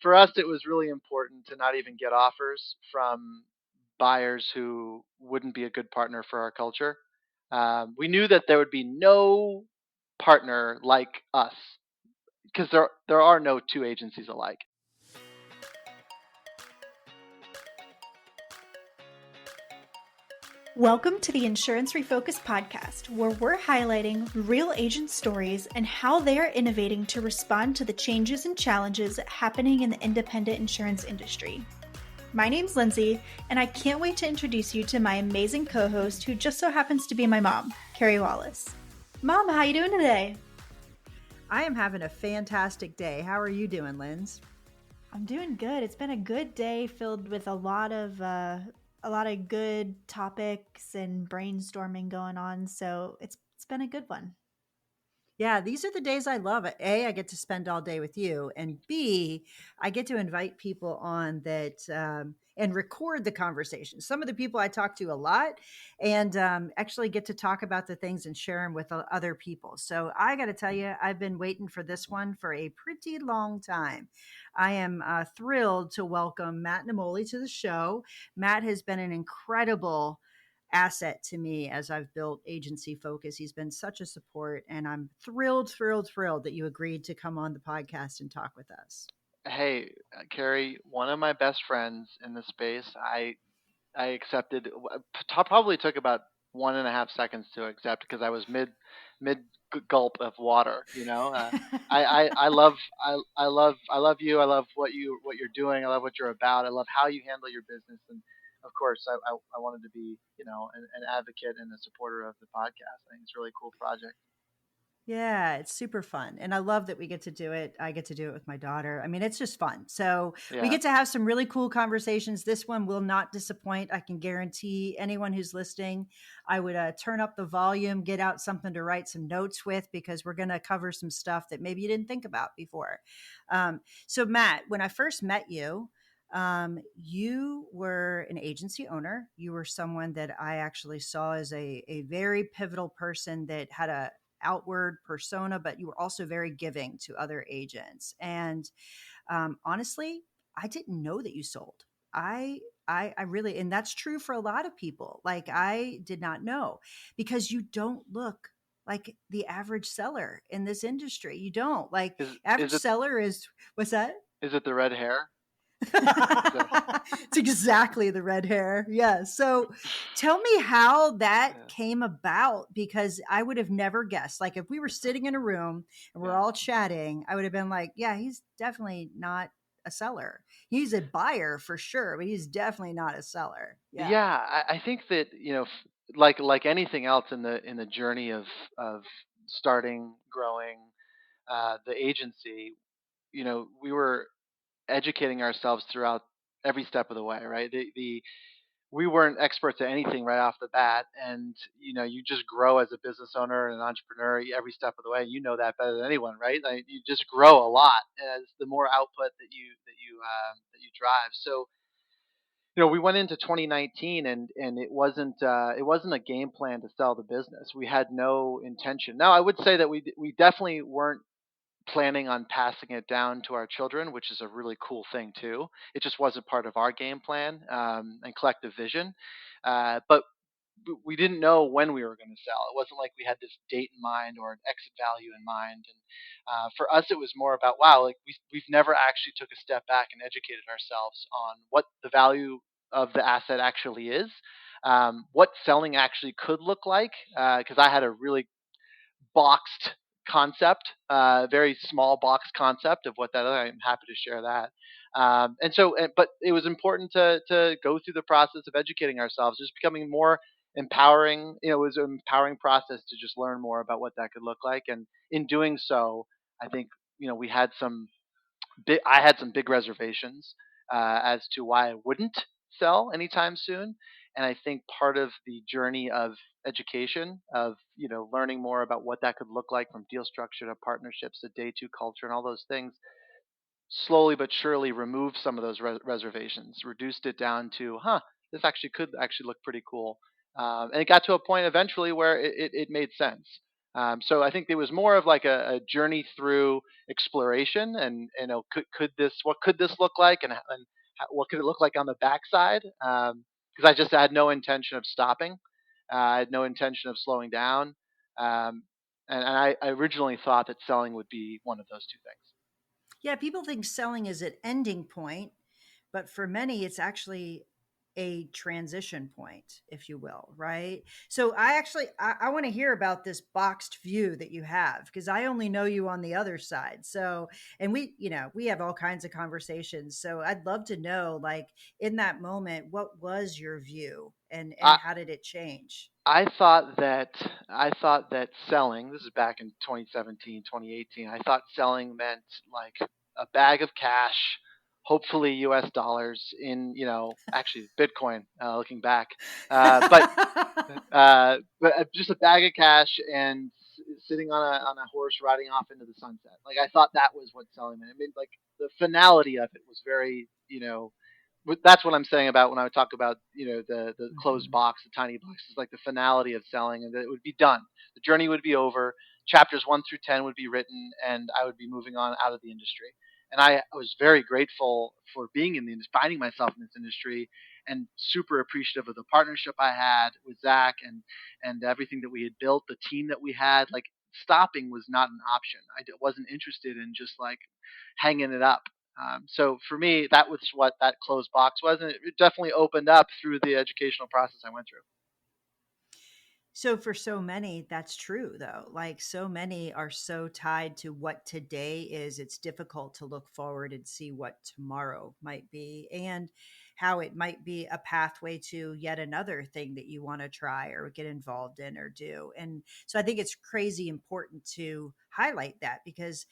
for us, it was really important to not even get offers from buyers who wouldn't be a good partner for our culture. We knew that there would be no partner like us because there are no two agencies alike. Welcome to the Insurance Refocused podcast, where we're highlighting real agent stories and how they are innovating to respond to the changes and challenges happening in the independent insurance industry. My name's Lindsay, and I can't wait to introduce you to my amazing co-host, who just so happens to be my mom, Carey Wallace. Mom, how you doing today? I am having a fantastic day. How are you doing, Linz? I'm doing good. It's been a good day filled with a lot of good topics and brainstorming going on. So it's been a good one. Yeah, these are the days I love. A, I get to spend all day with you, and B, I get to invite people on that and record the conversation. Some of the people I talk to a lot, and actually get to talk about the things and share them with other people. So I got to tell you, I've been waiting for this one for a pretty long time. I am thrilled to welcome Matt Naimoli to the show. Matt has been an incredible asset to me as I've built Agency Focus. He's been such a support, and I'm thrilled that you agreed to come on the podcast and talk with us. Hey, Carrie, one of my best friends in the space. I accepted. Probably took about 1.5 seconds to accept because I was mid gulp of water. I love you. I love what you're doing. I love what you're about. I love how you handle your business, and of course, I wanted to be an advocate and a supporter of the podcast. I think it's a really cool project. Yeah, it's super fun. And I love that we get to do it. I get to do it with my daughter. I mean, it's just fun. So we Yeah. get to have some really cool conversations. This one will not disappoint. I can guarantee anyone who's listening, I would turn up the volume, get out something to write some notes with, because we're going to cover some stuff that maybe you didn't think about before. So Matt, when I first met you, you were an agency owner. You were someone that I actually saw as a very pivotal person that had a outward persona, but you were also very giving to other agents. And honestly, I didn't know that you sold. I really, and that's true for a lot of people. Like, I did not know, because you don't look like the average seller in this industry. You don't. Like, average Is it seller is, what's that? is it the red hair? It's exactly the red hair. Yeah. So tell me how that Yeah, came about, because I would have never guessed. Like, if we were sitting in a room and we're yeah. all chatting, I would have been like, yeah, he's definitely not a seller. He's a buyer for sure, but he's definitely not a seller. Yeah. Yeah, I think that like anything else in the journey of starting, growing the agency, we were educating ourselves throughout every step of the way, right? The We weren't experts at anything right off the bat, and you just grow as a business owner and an entrepreneur every step of the way. You know that better than anyone, right? Like, you just grow a lot as the more output that you drive. So we went into 2019, and it wasn't a game plan to sell the business. We had no intention. Now, I would say that we definitely weren't planning on passing it down to our children, which is a really cool thing too. It just wasn't part of our game plan and collective vision. But we didn't know when we were going to sell. It wasn't like we had this date in mind or an exit value in mind. And for us, it was more about, wow, like we've never actually took a step back and educated ourselves on what the value of the asset actually is, what selling actually could look like. Because I had a really boxed concept, very small box concept of what that is. I'm happy to share that. But it was important to go through the process of educating ourselves, just becoming more empowering. It was an empowering process to just learn more about what that could look like. And in doing so, I think, we had I had some big reservations as to why I wouldn't sell anytime soon. And I think part of the journey of education, of learning more about what that could look like, from deal structure to partnerships to day two culture and all those things, slowly but surely removed some of those reservations, reduced it down to, this actually could actually look pretty cool. And it got to a point eventually where it made sense. So I think it was more of like a journey through exploration, and could this what could this look like, and what could it look like on the backside? Because I just had no intention of stopping. I had no intention of slowing down. Um, and I originally thought that selling would be one of those two things. Yeah, people think selling is an ending point, but for many, it's actually a transition point, if you will, right? So I want to hear about this boxed view that you have because I only know you on the other side. So, and we have all kinds of conversations. So I'd love to know, like in that moment, what was your view and I how did it change? I thought that selling, this is back in 2017, 2018. I thought selling meant like a bag of cash, hopefully US dollars in, actually Bitcoin, looking back. But just a bag of cash and sitting on a horse riding off into the sunset. Like I thought that was what selling meant. I mean, like the finality of it was very, that's what I'm saying about when I would talk about the closed Mhm. box, the tiny box is like the finality of selling, and that it would be done. The journey would be over. Chapters 1 through 10 would be written, and I would be moving on out of the industry. And I was very grateful for being in the industry, finding myself in this industry, and super appreciative of the partnership I had with Zach and everything that we had built, the team that we had. Like stopping was not an option. Wasn't interested in just like hanging it up. So for me, that was what that closed box was, and it definitely opened up through the educational process I went through. So for so many, that's true though. Like so many are so tied to what today is, it's difficult to look forward and see what tomorrow might be and how it might be a pathway to yet another thing that you want to try or get involved in or do. And so I think it's crazy important to highlight that because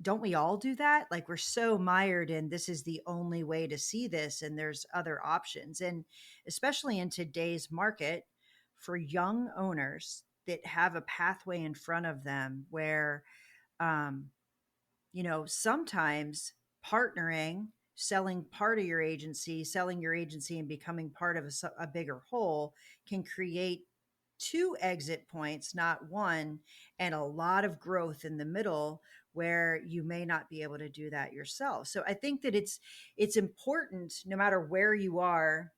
don't we all do that? Like we're so mired in this is the only way to see this and there's other options. And especially in today's market for young owners that have a pathway in front of them where um, sometimes partnering, selling part of your agency, selling your agency and becoming part of a bigger whole can create two exit points, not one, and a lot of growth in the middle where you may not be able to do that yourself. So I think that it's important no matter where you are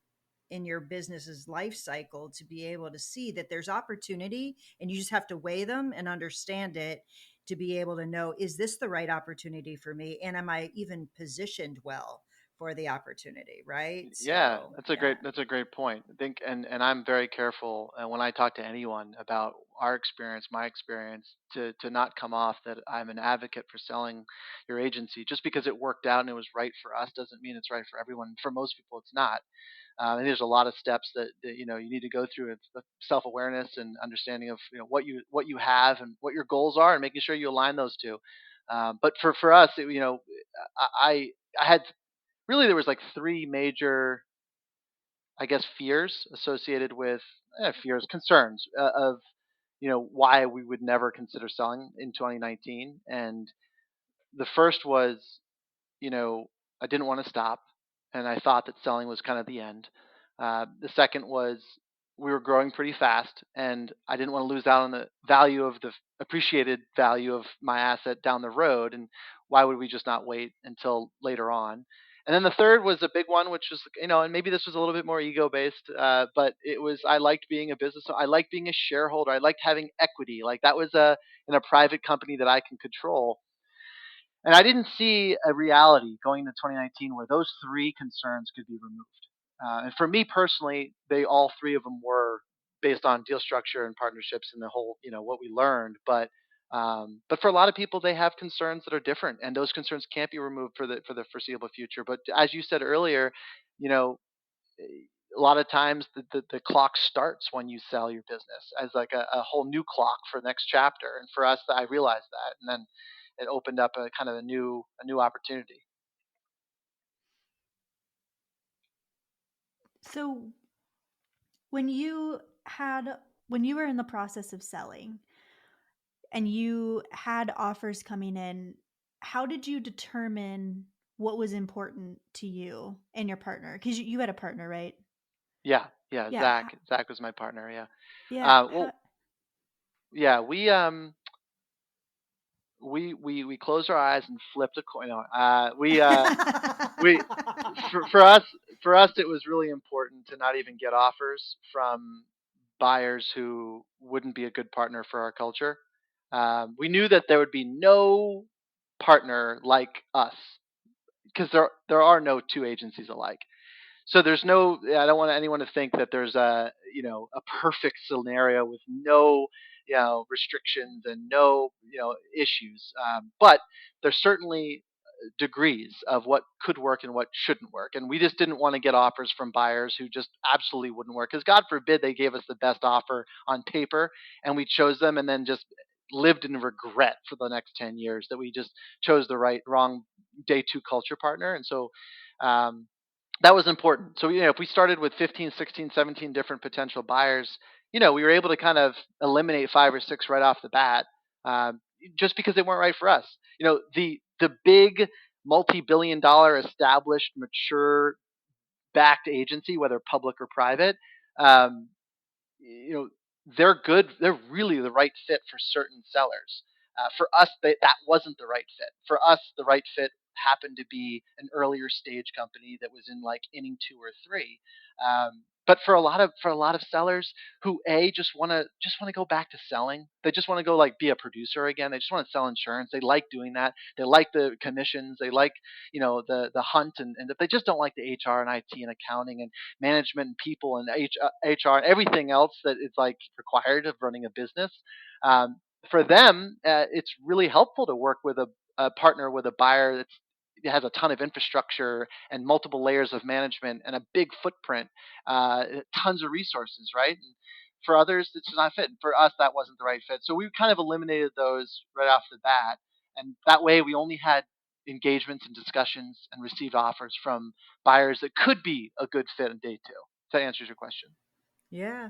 in your business's life cycle to be able to see that there's opportunity and you just have to weigh them and understand it to be able to know, is this the right opportunity for me and am I even positioned well for the opportunity, right? Yeah, So that's a yeah. great point. I think, and I'm very careful when I talk to anyone about our experience, my experience, to not come off that I'm an advocate for selling your agency. Just because it worked out and it was right for us doesn't mean it's right for everyone. For most people, it's not. And there's a lot of steps that you need to go through of self awareness and understanding of what you have and what your goals are, and making sure you align those two. But for us, I had really there was like three major, I guess, fears associated with fears, concerns of why we would never consider selling in 2019. And the first was, you know, I didn't want to stop, and I thought that selling was kind of the end. The second was we were growing pretty fast, and I didn't want to lose out on the value of the appreciated value of my asset down the road. And why would we just not wait until later on? And then the third was a big one, which was, and maybe this was a little bit more ego based, but it was I liked being a business. I liked being a shareholder. I liked having equity. Like that was in a private company that I can control. And I didn't see a reality going into 2019 where those three concerns could be removed. And for me personally, they all three of them were based on deal structure and partnerships and the whole, what we learned. But for a lot of people, they have concerns that are different, and those concerns can't be removed for the foreseeable future. But as you said earlier, you know, a lot of times the clock starts when you sell your business as like a whole new clock for the next chapter. And for us, I realized that, and then it opened up a kind of a new opportunity. So when you had when you were in the process of selling and you had offers coming in, how did you determine what was important to you and your partner? Because you had a partner, right? Yeah, yeah. Yeah. Zach was my partner. Yeah. Yeah. Well, Yeah, we closed our eyes and flipped a coin. No, we for us it was really important to not even get offers from buyers who wouldn't be a good partner for our culture. We knew that there would be no partner like us because there are no two agencies alike. So there's no, I don't want anyone to think that there's a perfect scenario with no restrictions and no issues. But there's certainly degrees of what could work and what shouldn't work. And we just didn't want to get offers from buyers who just absolutely wouldn't work. Because God forbid they gave us the best offer on paper and we chose them and then just lived in regret for the next 10 years that we just chose the wrong day two culture partner. And so um, that was important. So, if we started with 15, 16, 17 different potential buyers, we were able to kind of eliminate five or six right off the bat, just because they weren't right for us. The big multi-billion-dollar established mature backed agency, whether public or private, um, you know they're good, they're really the right fit for certain sellers. For us, that wasn't the right fit. For us, the right fit happened to be an earlier stage company that was in like inning two or three. But for a lot of sellers who just want to go back to selling, they just want to go like be a producer again. They just want to sell insurance. They like doing that. They like the commissions. They like the hunt, and they just don't like the HR and IT and accounting and management and people and HR and everything else that is like required of running a business. Um, for them, it's really helpful to work with a partner with a buyer that has a ton of infrastructure and multiple layers of management and a big footprint, tons of resources, right? And for others, it's not fit. And for us, that wasn't the right fit. So we kind of eliminated those right off the bat. And that way, we only had engagements and discussions and received offers from buyers that could be a good fit on day two. If that answers your question. Yeah.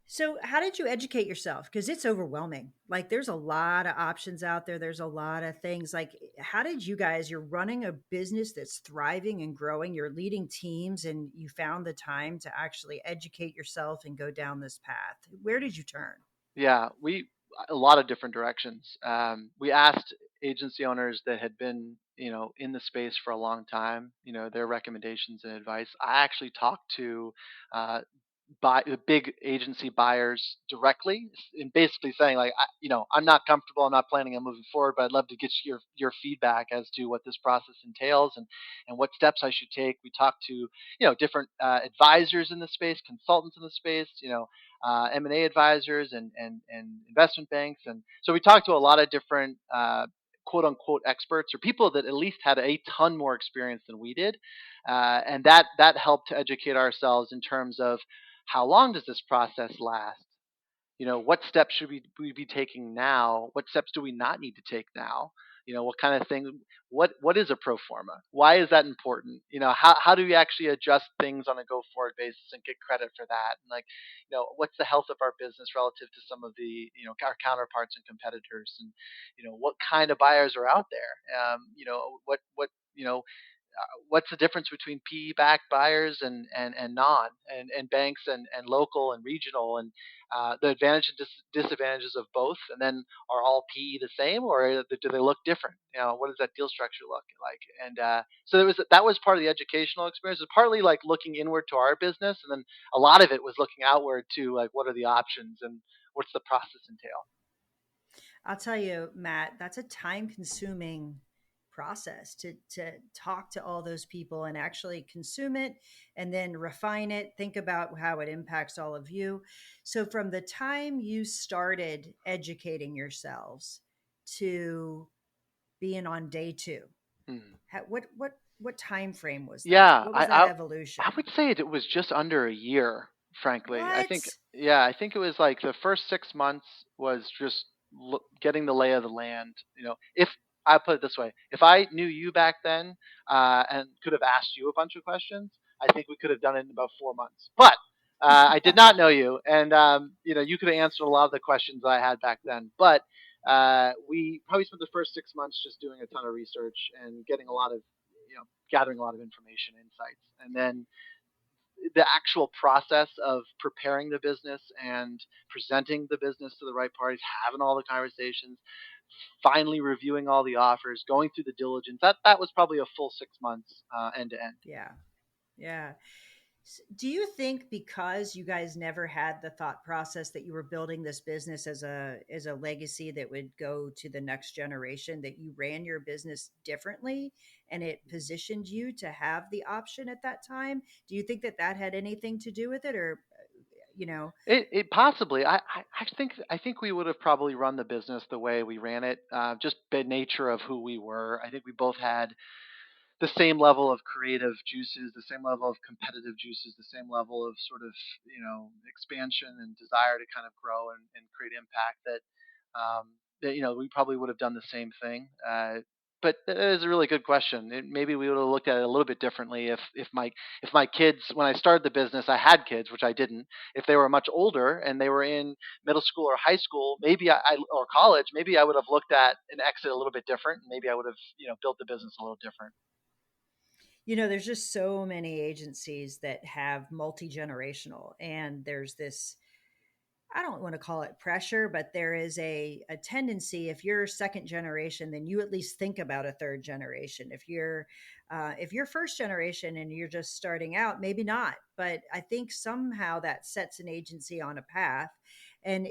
So, how did you educate yourself? Because it's overwhelming. Like, there's a lot of options out there. There's a lot of things. Like, how did you guys? You're running a business that's thriving and growing. You're leading teams, and you found the time to actually educate yourself and go down this path. Where did you turn? Yeah, we a lot of different directions. We asked agency owners that had been, in the space for a long time, their recommendations and advice. I actually talked to uh, the big agency buyers directly, and basically saying like, I'm not comfortable, I'm not planning on moving forward, but I'd love to get your feedback as to what this process entails and what steps I should take. We talked to different advisors in the space, consultants in the space, M&A advisors and investment banks. And so we talked to a lot of different quote unquote experts or people that at least had a ton more experience than we did. And that helped to educate ourselves in terms of how long does this process last? What steps should we be taking now? What steps do we not need to take now? What kind of thing? What is a pro forma? Why is that important? How do we actually adjust things on a go forward basis and get credit for that? And like, what's the health of our business relative to some of the our counterparts and competitors? And what kind of buyers are out there? What what's the difference between PE backed buyers and non and banks and local and regional, and the advantage and disadvantages of both, and then are all PE the same, or do they look different? What does that deal structure look like? And so that was part of the educational experience. It was partly like looking inward to our business, and then a lot of it was looking outward to like what are the options and what's the process entail. I'll tell you, Matt, that's a time consuming process to talk to all those people and actually consume it and then refine it, think about how it impacts all of you. So from the time you started educating yourselves to being on day two, Hmm. what time frame was that? Yeah, What was that I evolution? would say it was just under a year, frankly. I think What? yeah, I think it was like the first 6 months was just getting the lay of the land. If I put it this way, if I knew you back then and could have asked you a bunch of questions, I think we could have done it in about 4 months. But I did not know you, and you could have answered a lot of the questions I had back then. But we probably spent the first 6 months just doing a ton of research and getting a lot of gathering a lot of information, insights, and then the actual process of preparing the business and presenting the business to the right parties, having all the conversations, finally reviewing all the offers, going through the diligence. That was probably a full 6 months end to end. Yeah. Yeah. Do you think because you guys never had the thought process that you were building this business as a legacy that would go to the next generation, that you ran your business differently and it positioned you to have the option at that time? Do you think that that had anything to do with it, or you know? It possibly. I think we would have probably run the business the way we ran it, just by nature of who we were. I think we both had the same level of creative juices, the same level of competitive juices, the same level of sort of expansion and desire to kind of grow and create impact. That we probably would have done the same thing. But it is a really good question. Maybe we would have looked at it a little bit differently if my kids, when I started the business, I had kids, which I didn't. If they were much older and they were in middle school or high school, maybe or college, maybe I would have looked at an exit a little bit different. Maybe I would have built the business a little different. There's just so many agencies that have multi-generational, and there's this, I don't want to call it pressure, but there is a tendency, if you're second generation, then you at least think about a third generation. If you're first generation and you're just starting out, maybe not. But I think somehow that sets an agency on a path, and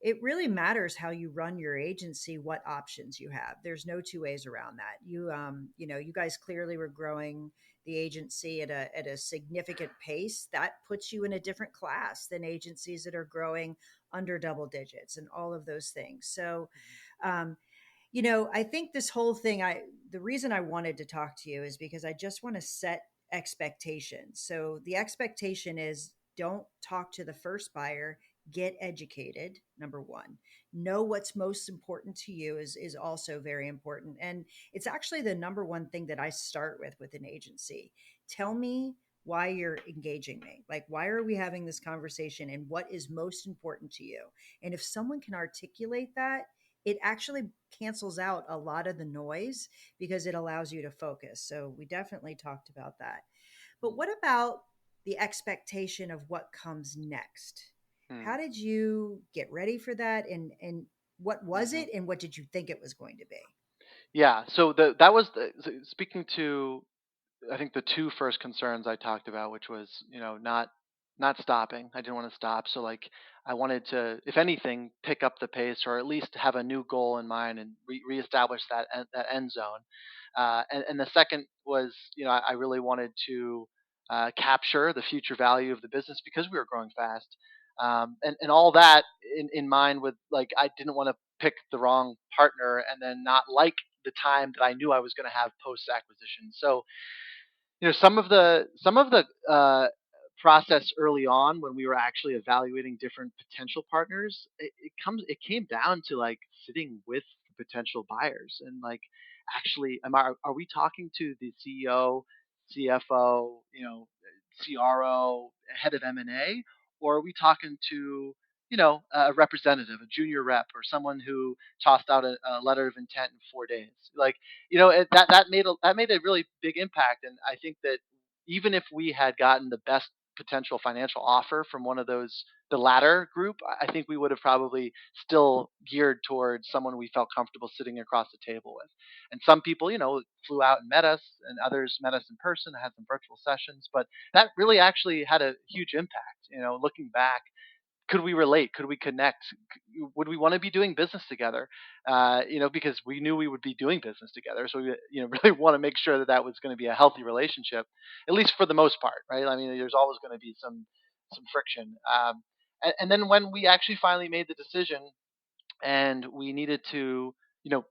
it really matters how you run your agency, what options you have. There's no two ways around that. You guys clearly were growing the agency at a significant pace. That puts you in a different class than agencies that are growing under double digits and all of those things. So, um, I think this whole thing, the reason I wanted to talk to you is because I just want to set expectations. So the expectation is, don't talk to the first buyer, get educated. Number one, know what's most important to you is also very important. And it's actually the number one thing that I start with an agency. Tell me why you're engaging me. Like, why are we having this conversation and what is most important to you? And if someone can articulate that, it actually cancels out a lot of the noise because it allows you to focus. So we definitely talked about that. But what about the expectation of what comes next? Hmm. How did you get ready for that, and what was Hmm. it, and what did you think it was going to be? Yeah. So that was speaking to, I think, the two first concerns I talked about, which was not stopping. I didn't want to stop. So like I wanted to, if anything, pick up the pace or at least have a new goal in mind and reestablish that end zone. And the second was, I really wanted to capture the future value of the business because we were growing fast. And all that in mind with, like, I didn't want to pick the wrong partner and then not like the time that I knew I was going to have post acquisition. So some of the process early on when we were actually evaluating different potential partners, it came down to like sitting with the potential buyers and like, actually, are we talking to the CEO, CFO, CRO, head of M&A, or are we talking to a representative, a junior rep, or someone who tossed out a letter of intent in 4 days? Like, that made a really big impact. And I think that even if we had gotten the best potential financial offer from one of those, the latter group, I think we would have probably still geared towards someone we felt comfortable sitting across the table with. And some people, flew out and met us, and others met us in person, had some virtual sessions. But that really actually had a huge impact. Looking back, could we relate? Could we connect? Would we want to be doing business together? Because we knew we would be doing business together, so we, really want to make sure that that was going to be a healthy relationship, at least for the most part, right? I mean, there's always going to be some friction, and then when we actually finally made the decision and we needed to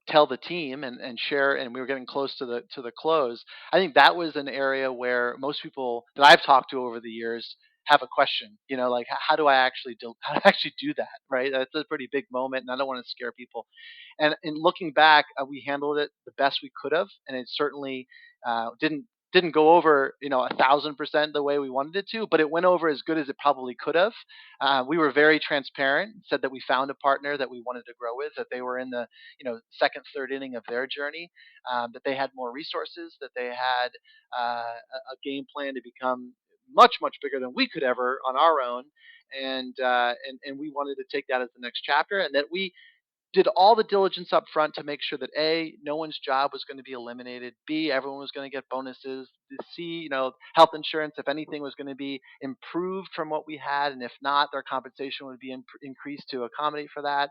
tell the team and share, and we were getting close to the close. I think that was an area where most people that I've talked to over the years have a question, like, how do I actually how do I actually do that, right? That's a pretty big moment, and I don't want to scare people. And in looking back, we handled it the best we could have, and it certainly didn't go over 1,000% the way we wanted it to, but it went over as good as it probably could have. We were very transparent, said that we found a partner that we wanted to grow with, that they were in the second, third inning of their journey, that they had more resources, that they had a game plan to become much, much bigger than we could ever on our own. And we wanted to take that as the next chapter, and that we did all the diligence up front to make sure that A, no one's job was going to be eliminated. B, everyone was going to get bonuses. C, health insurance, if anything, was going to be improved from what we had, and if not, their compensation would be increased to accommodate for that.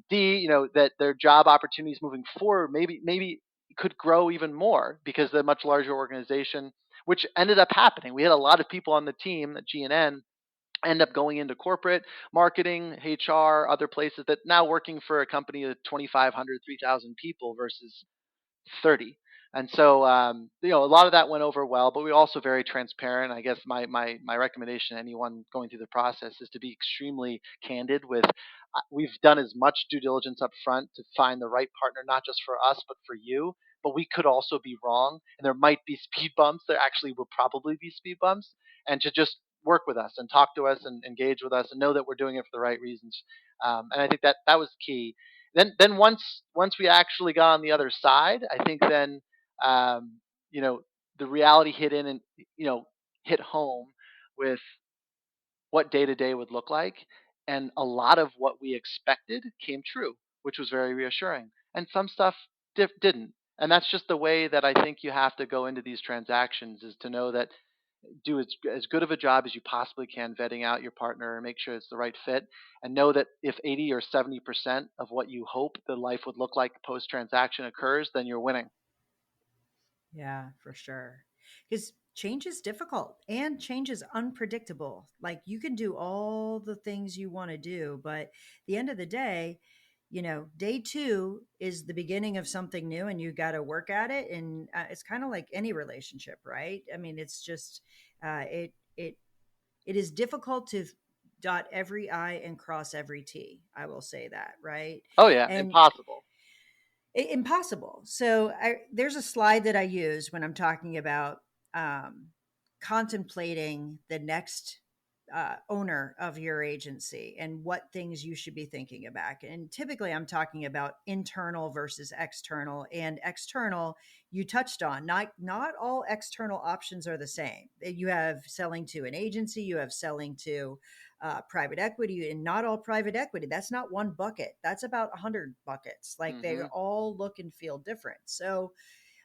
D, that their job opportunities moving forward maybe could grow even more because they're a much larger organization, which ended up happening. We had a lot of people on the team at GNN end up going into corporate marketing, HR, other places, that now working for a company of 2,500, 3,000 people versus 30. And so, a lot of that went over well, but we were also very transparent. I guess my recommendation to anyone going through the process is to be extremely candid with, we've done as much due diligence up front to find the right partner, not just for us, but for you. But we could also be wrong, and there might be speed bumps. There actually will probably be speed bumps, and to just work with us and talk to us and engage with us and know that we're doing it for the right reasons. And I think that was key. Then once we actually got on the other side, I think then um, you know the reality hit in and hit home with what day to day would look like, and a lot of what we expected came true, which was very reassuring. And some stuff didn't, and that's just the way that I think you have to go into these transactions, is to know that do as good of a job as you possibly can vetting out your partner and make sure it's the right fit, and know that if 80 or 70% of what you hope the life would look like post transaction occurs, then you're winning. Yeah, for sure. Because change is difficult and change is unpredictable. Like you can do all the things you want to do, but at the end of the day, day two is the beginning of something new and you got to work at it. And it's kind of like any relationship, right? I mean, it's just, it is difficult to dot every I and cross every T. I will say that, right? Oh yeah, And impossible. impossible. So there's a slide that I use when I'm talking about um, contemplating the next owner of your agency and what things you should be thinking about. And typically, I'm talking about internal versus external. And external, you touched on. Not all external options are the same. You have selling to an agency, you have selling to private equity, and not all private equity. That's not one bucket. That's about 100 buckets. Like they Hmm. all look and feel different. So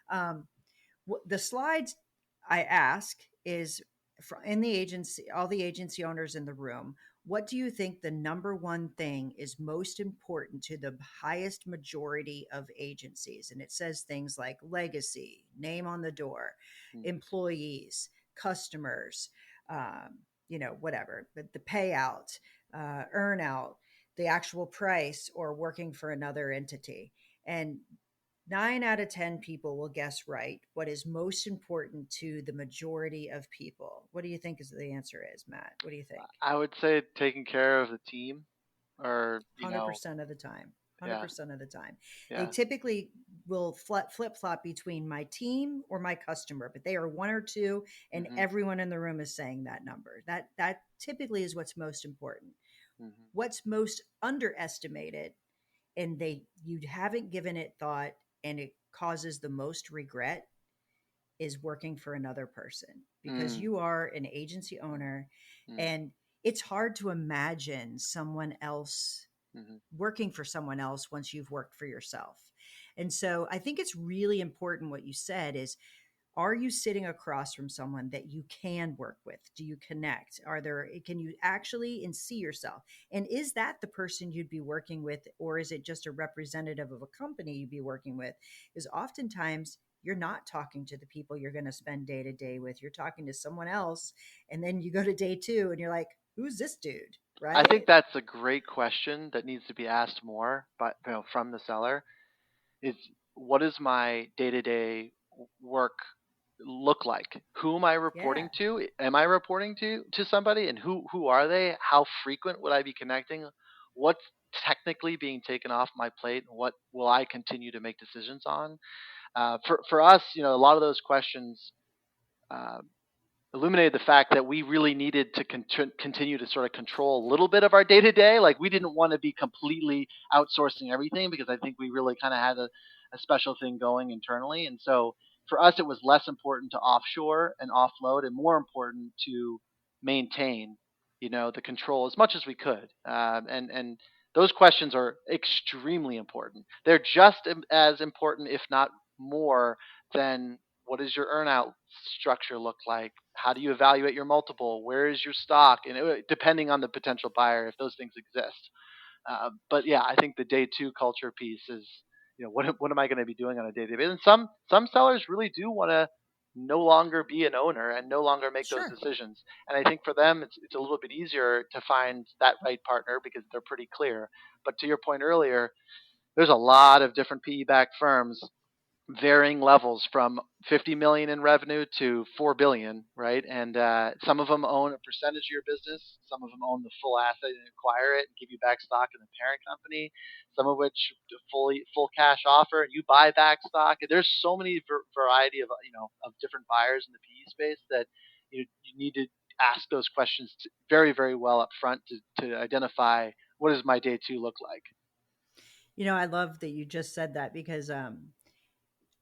um, the slides I ask is in the agency, all the agency owners in the room, what do you think the number one thing is most important to the highest majority of agencies? And it says things like legacy, name on the door, employees, customers, whatever, the payout, earn out, the actual price, or working for another entity. And 9 out of 10 people will guess right what is most important to the majority of people. What do you think is the answer is, Matt? What do you think? I would say taking care of the team, or 100% of the time. yeah, 100% of the time. They yeah. typically will flip flop between my team or my customer, but they are one or two, and Hmm. everyone in the room is saying that number. That typically is what's most important. Hmm. What's most underestimated, and you haven't given it thought, and it causes the most regret, is working for another person, because Mm. you are an agency owner, Mm. and it's hard to imagine someone else Hmm. working for someone else once you've worked for yourself. And so I think it's really important what you said is, are you sitting across from someone that you can work with? Do you connect? Can you actually and see yourself? And is that the person you'd be working with, or is it just a representative of a company you'd be working with? Is oftentimes you're not talking to the people you're going to spend day to day with. You're talking to someone else. And then you go to day two and you're like, who's this dude? I think Right? that's a great question that needs to be asked more, but from the seller, is what does my day to day work look like? Who am I Yeah. reporting to? Am I reporting to somebody, and who are they? How frequent would I be connecting? What's technically being taken off my plate, and what will I continue to make decisions on? For us, a lot of those questions uh, illuminated the fact that we really needed to continue to sort of control a little bit of our day to day. Like, we didn't want to be completely outsourcing everything, because I think we really kind of had a special thing going internally. And so For us, it was less important to offshore and offload, and more important to maintain, the control as much as we could. And those questions are extremely important. They're just as important, if not more, than what does your earnout structure look like? How do you evaluate your multiple? Where is your stock? And depending on the potential buyer, if those things exist. But yeah, I think the day two culture piece is, what am I going to be doing on a day to day basis? And some sellers really do want to no longer be an owner and no longer make those Sure. decisions. And I think for them, it's a little bit easier to find that right partner because they're pretty clear. But to your point earlier, there's a lot of different PE backed firms, varying levels from 50 million in revenue to 4 billion, right? And some of them own a percentage of your business. Some of them own the full asset and acquire it and give you back stock in the parent company. Some of which full cash offer and you buy back stock. There's so many variety of different buyers in the PE space that you need to ask those questions very very well up front to identify what does my day two look like. I love that you just said that because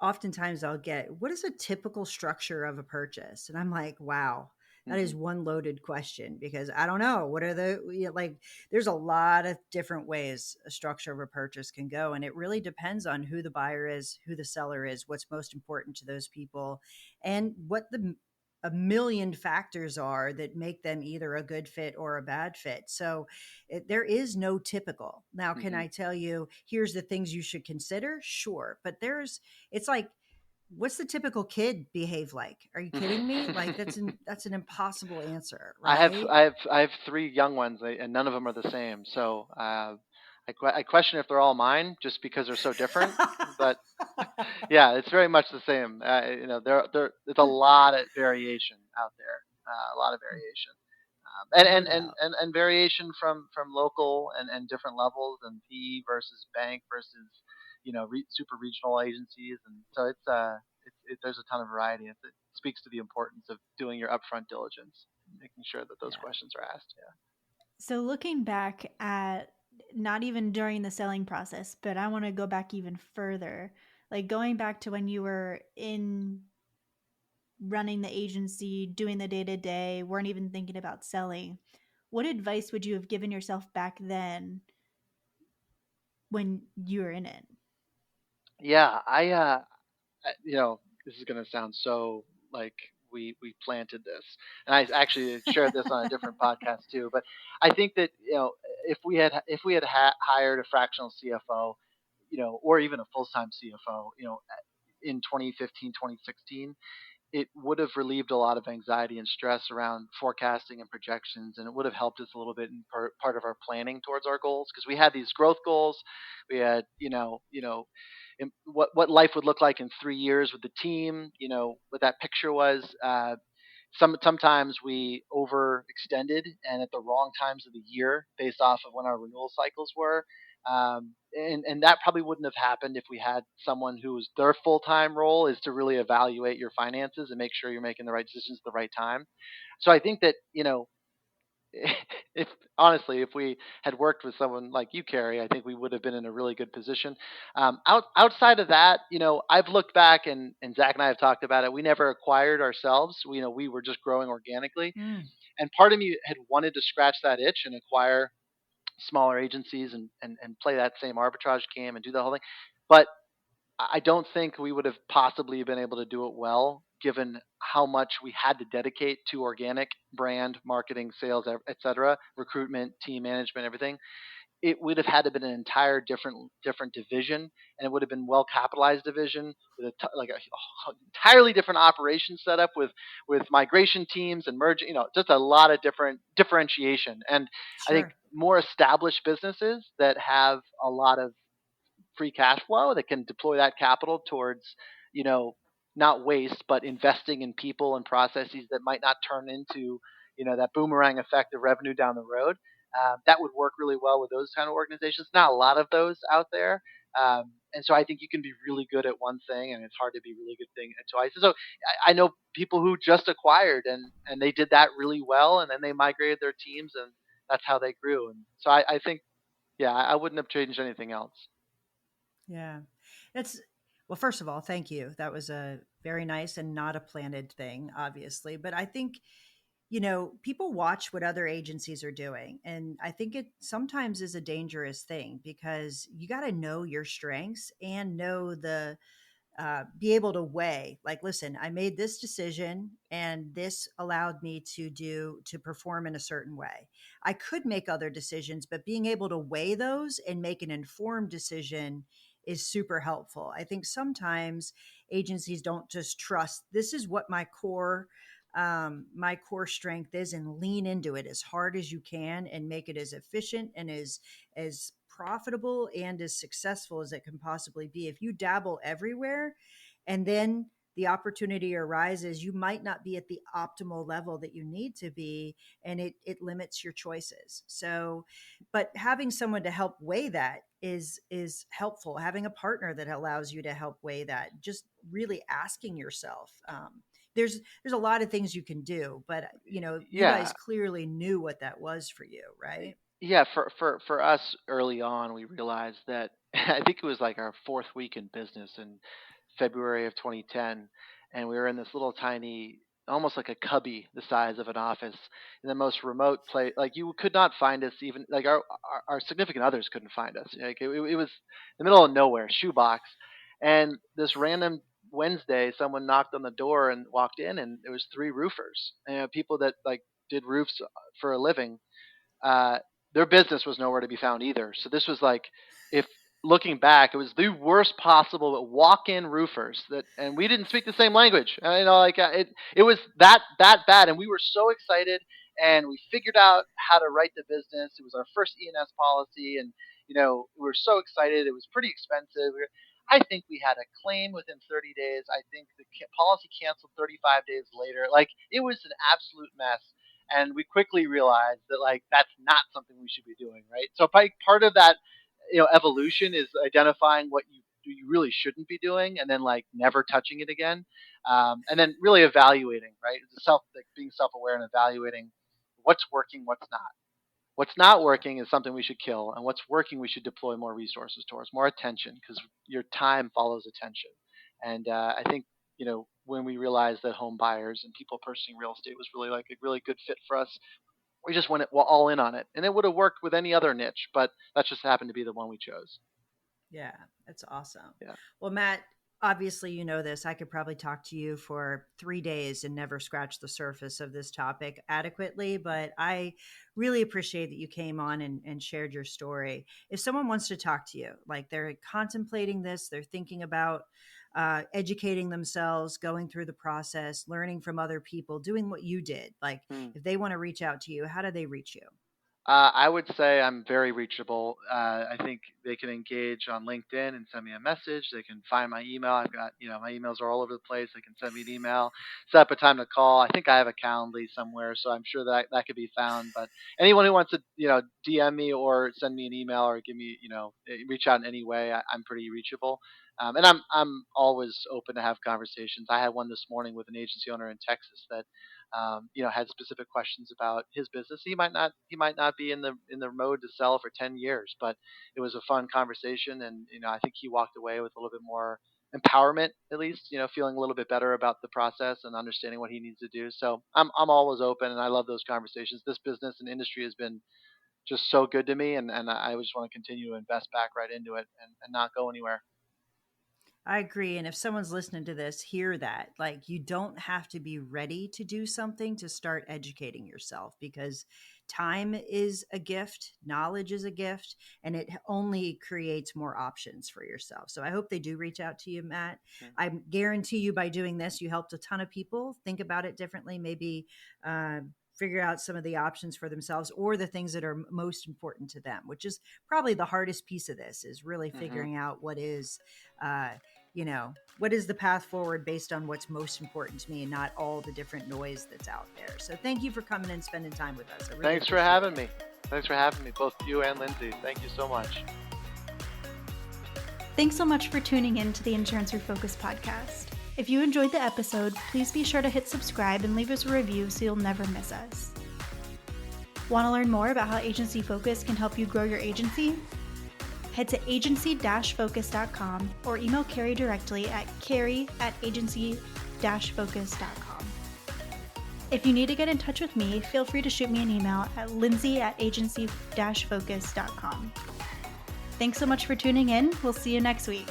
oftentimes I'll get, what is a typical structure of a purchase? And I'm like, wow, that Mm-hmm. is one loaded question because I don't know. What are like, there's a lot of different ways a structure of a purchase can go. And it really depends on who the buyer is, who the seller is, what's most important to those people, and what the a million factors are that make them either a good fit or a bad fit. So there is no typical. Now, can Mm-hmm. I tell you, here's the things you should consider? Sure. But it's like, what's the typical kid behave like? Are you kidding me? Like that's an impossible answer, I have right? I have I have three young ones, and none of them are the same. So I question if they're all mine just because they're so different. But yeah, it's very much the same. There's a lot of variation out there, a lot of variation, No doubt. and variation from local and different levels, and PE versus bank versus super regional agencies, and so there's a ton of variety. It speaks to the importance of doing your upfront diligence, making sure that those Yeah. questions are asked. Yeah. So, looking back at not even during the selling process, but I want to go back even further, like going back to when you were in running the agency, doing the day to day, weren't even thinking about selling. What advice would you have given yourself back then when you were in it? Yeah, this is gonna sound so like we planted this, and I actually shared this on a different podcast too. But I think that if we had hired a fractional CFO, or even a full time CFO, in 2015, 2016, it would have relieved a lot of anxiety and stress around forecasting and projections, and it would have helped us a little bit in part of our planning towards our goals because we had these growth goals. We had what life would look like in 3 years with the team. What that picture was. Sometimes we overextended and at the wrong times of the year based off of when our renewal cycles were. And that probably wouldn't have happened if we had someone whose their full time role is to really evaluate your finances and make sure you're making the right decisions at the right time. So I think that if honestly, if we had worked with someone like you, Carrie, I think we would have been in a really good position. Outside of that, I've looked back and Zach and I have talked about it. We never acquired ourselves. We were just growing organically, Mm, and part of me had wanted to scratch that itch and acquire smaller agencies and play that same arbitrage game and do the whole thing. But I don't think we would have possibly been able to do it well, given how much we had to dedicate to organic brand marketing, sales, etc., recruitment, team management, everything. It would have had to been an entire different division, and it would have been well capitalized division with a entirely different operation setup with migration teams and merging. Just a lot of different differentiation. And I think sure. more established businesses that have a lot of free cash flow that can deploy that capital towards, you know, not waste, but investing in people and processes that might not turn into, that boomerang effect of revenue down the road. That would work really well with those kind of organizations. Not a lot of those out there. And so I think you can be really good at one thing, and it's hard to be really good thing at twice. So I know people who just acquired and they did that really well, and then they migrated their teams, and that's how they grew. And so I think, yeah, I wouldn't have changed anything else. Yeah. That's Well, first of all, thank you. That was a very nice and not a planted thing, obviously. But I think, people watch what other agencies are doing. And I think it sometimes is a dangerous thing because you got to know your strengths and know be able to weigh, like, listen, I made this decision and this allowed me to perform in a certain way. I could make other decisions, but being able to weigh those and make an informed decision is super helpful. I think sometimes agencies don't just trust, this is what my core strength is, and lean into it as hard as you can and make it as efficient and as profitable and as successful as it can possibly be. If you dabble everywhere and then the opportunity arises, you might not be at the optimal level that you need to be, and it limits your choices. So, but having someone to help weigh that is helpful. Having a partner that allows you to help weigh that, just really asking yourself. There's a lot of things you can do, but you guys Yeah. clearly knew what that was for you, right? Yeah, for us early on, we realized that I think it was like our fourth week in business in February of 2010, and we were in this little tiny, almost like a cubby the size of an office in the most remote place. Like you could not find us, even like our significant others couldn't find us. Like it was the middle of nowhere, shoebox, and this random Wednesday, someone knocked on the door and walked in, and there was three roofers, people that like did roofs for a living. uh, their business was nowhere to be found either. So this was like, if looking back, it was the worst possible walk-in roofers that, and we didn't speak the same language. It was that bad, and we were so excited, and we figured out how to write the business. It was our first E&S policy, and we were so excited. It was pretty expensive. I think we had a claim within 30 days. I think the policy canceled 35 days later. Like it was an absolute mess, and we quickly realized that like that's not something we should be doing, right? So part of that evolution is identifying what you really shouldn't be doing, and then like never touching it again, and then really evaluating, right? Being self-aware and evaluating what's working, what's not working is something we should kill, and what's working we should deploy more resources towards, more attention, because your time follows attention. And I think when we realized that home buyers and people purchasing real estate was really like a really good fit for us, we just went all in on it, and it would have worked with any other niche, but that just happened to be the one we chose. Yeah, that's awesome. Yeah. Well, Matt, obviously, you know this. I could probably talk to you for 3 days and never scratch the surface of this topic adequately, but I really appreciate that you came on and shared your story. If someone wants to talk to you, like they're contemplating this, they're thinking about educating themselves, going through the process, learning from other people, doing what you did, like Hmm. if they want to reach out to you, how do they reach you? I would say I'm very reachable. I think they can engage on LinkedIn and send me a message. They can find my email. I've got, my emails are all over the place. They can send me an email, set up a time to call. I think I have a Calendly somewhere, so I'm sure that could be found. But anyone who wants to, DM me or send me an email or give me, reach out in any way, I'm pretty reachable. And I'm always open to have conversations. I had one this morning with an agency owner in Texas that had specific questions about his business. He might not be in the mode to sell for 10 years, but it was a fun conversation, and I think he walked away with a little bit more empowerment, at least, feeling a little bit better about the process and understanding what he needs to do. So I'm always open, and I love those conversations. This business and industry has been just so good to me, and I just want to continue to invest back right into it and not go anywhere. I agree. And if someone's listening to this, hear that. Like, you don't have to be ready to do something to start educating yourself, because time is a gift, knowledge is a gift, and it only creates more options for yourself. So I hope they do reach out to you, Matt. Mm. I guarantee you, by doing this, you helped a ton of people think about it differently, maybe figure out some of the options for themselves or the things that are most important to them, which is probably the hardest piece of this, is really Hmm. figuring out uh, what is the path forward based on what's most important to me and not all the different noise that's out there. So thank you for coming and spending time with us. I really Thanks for appreciate having it. me. Thanks for having me, both you and Lindsay. Thank you so much. Thanks so much for tuning in to the Insurance Refocused podcast. If you enjoyed the episode, please be sure to hit subscribe and leave us a review so you'll never miss us. Want to learn more about how Agency Focus can help you grow your agency? head to agency-focus.com or email Carey directly at carey@agency-focus.com. If you need to get in touch with me, feel free to shoot me an email at lindsay@agency-focus.com. Thanks so much for tuning in. We'll see you next week.